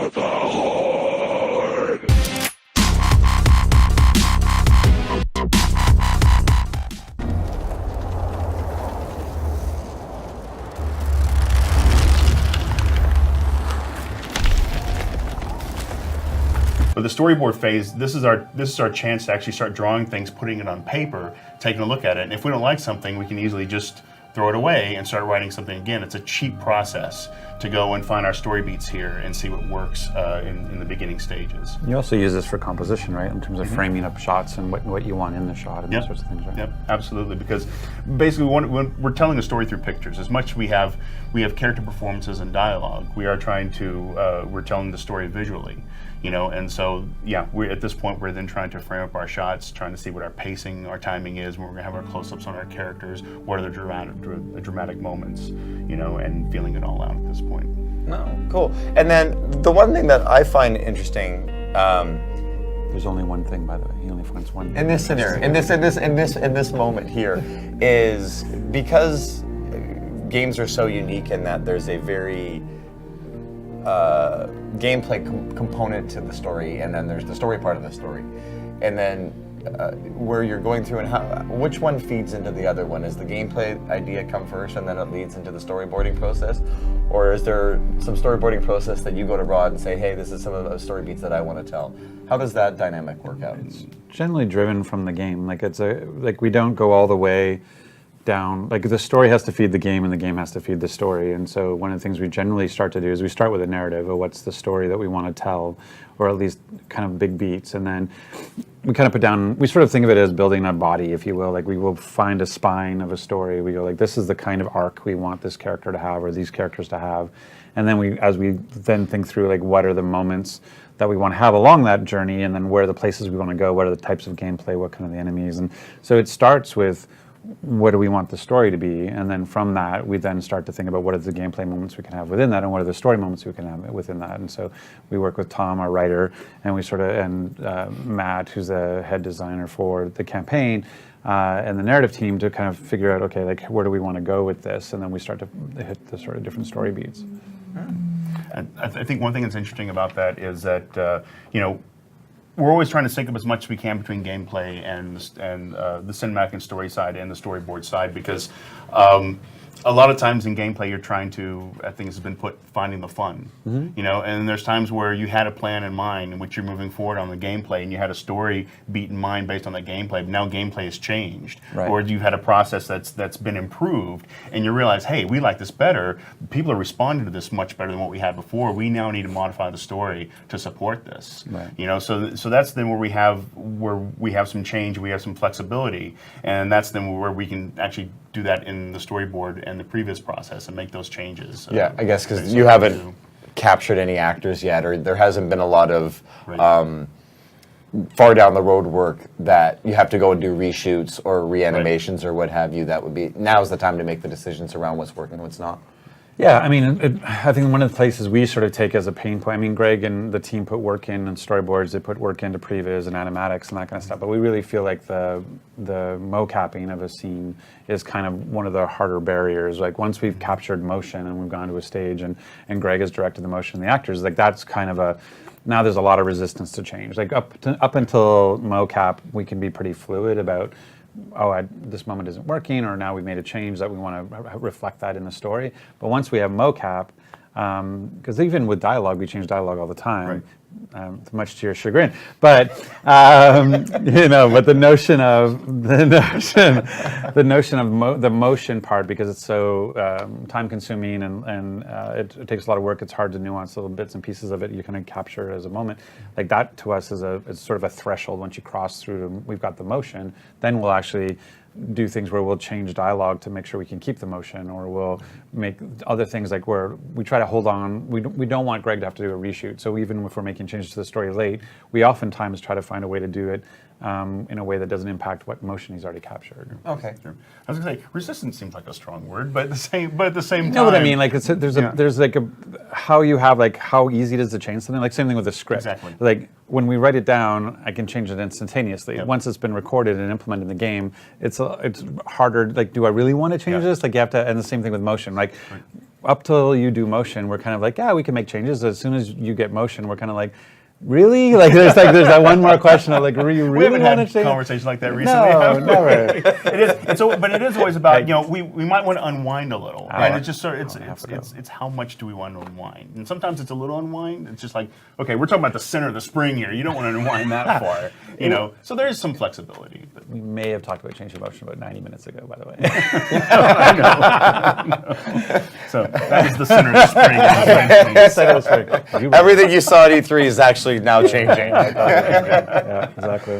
the Horde. For the storyboard phase, this is our chance to actually start drawing things, putting it on paper, taking a look at it. And if we don't like something, we can easily just throw it away and start writing something again. It's a cheap process to go and find our story beats here and see what works in the beginning stages. You also use this for composition, right? In terms of framing up shots and what you want in the shot and those sorts of things, right? Yep, absolutely. Because basically, when we're telling a story through pictures, as much we have character performances and dialogue. We are trying to we're telling the story visually. You know, and so yeah, we're at this point we're then trying to frame up our shots, trying to see what our pacing, our timing is, when we're gonna have our close-ups on our characters, what are the dramatic moments, you know, and feeling it all out at this point. No, cool. And then the one thing that I find interesting, There's only one thing, by the way. He only finds one. In this scenario, in this moment here, is because games are so unique in that there's a very gameplay component to the story, and then there's the story part of the story, and then where you're going through and which one feeds into the other one? Is the gameplay idea come first and then it leads into the storyboarding process, or is there some storyboarding process that you go to Rod and say, hey, this is some of those story beats that I want to tell? How does that dynamic work out? It's generally driven from the game. Like we don't go all the way down. Like the story has to feed the game and the game has to feed the story. And so one of the things we generally start to do is we start with a narrative of what's the story that we want to tell, or at least kind of big beats. And then we kind of put down, we sort of think of it as building a body, if you will. Like we will find a spine of a story. We go like, this is the kind of arc we want this character to have, or these characters to have. And then as we then think through like what are the moments that we want to have along that journey, and then where are the places we want to go, what are the types of gameplay, what kind of the enemies. And so it starts with what do we want the story to be, and then from that we then start to think about what are the gameplay moments we can have within that, and what are the story moments we can have within that. And so we work with Tom, our writer, and we sort of, and Matt, who's the head designer for the campaign, and the narrative team, to kind of figure out, okay, like where do we want to go with this, and then we start to hit the sort of different story beats. And I think one thing that's interesting about that is that you know, we're always trying to sync up as much as we can between gameplay and the cinematic and story side and the storyboard side, because a lot of times in gameplay you're trying to, I think has been put, finding the fun, you know, and there's times where you had a plan in mind in which you're moving forward on the gameplay, and you had a story beat in mind based on that gameplay, but now gameplay has changed, or you've had a process that's been improved, and you realize, hey, we like this better, people are responding to this much better than what we had before, we now need to modify the story to support this, you know, so that's then where we have some change, we have some flexibility, and that's then where we can actually do that in the storyboard and the previous process and make those changes. Yeah, I guess because you haven't captured any actors yet, or there hasn't been a lot of far down the road work that you have to go and do reshoots or reanimations or what have you. That would be, now's the time to make the decisions around what's working and what's not. Yeah, I mean, I think one of the places we sort of take as a pain point, I mean, Greg and the team put work in and storyboards, they put work into previs and animatics and that kind of stuff, but we really feel like the mocapping of a scene is kind of one of the harder barriers. Like once we've captured motion and we've gone to a stage and Greg has directed the motion and the actors, like that's kind of now there's a lot of resistance to change. Like up until mocap, we can be pretty fluid about, oh, this moment isn't working, or now we've made a change that we want to reflect that in the story. But once we have mocap, because even with dialogue, we change dialogue all the time, much to your chagrin. But you know, but the notion of the motion part, because it's so time-consuming and it takes a lot of work. It's hard to nuance little bits and pieces of it. You kind of capture it as a moment. Like that to us is sort of a threshold. Once you cross through, we've got the motion. Then we'll actually do things where we'll change dialogue to make sure we can keep the motion, or we'll make other things like where we try to hold on. We don't want Greg to have to do a reshoot. So even if we're making changes to the story late, we oftentimes try to find a way to do it in a way that doesn't impact what motion he's already captured. Okay. Sure. I was gonna say resistance seems like a strong word, but at the same time. You know what I mean? Like there's like how you have, like how easy it is to change something. Like same thing with a script. Exactly. Like when we write it down, I can change it instantaneously. Once it's been recorded and implemented in the game, it's harder. Like, do I really want to change this? Like you have to, and the same thing with motion. Like up till you do motion, we're kind of like, yeah, we can make changes. As soon as you get motion, we're kind of like, really? Like there's that one more question of like, you We really haven't want to had change? conversations like that recently. No, have we? never. But it is always about, we might want to unwind a little, and it's just sort of to it's how much do we want to unwind, and sometimes it's a little unwind. It's just like, okay, we're talking about the center of the spring here. You don't want to unwind that far, So there is some flexibility. But. We may have talked about change of motion about 90 minutes ago, by the way. I know. So that is the center of the spring. Everything you saw at E3 is actually now changing. Yeah, exactly.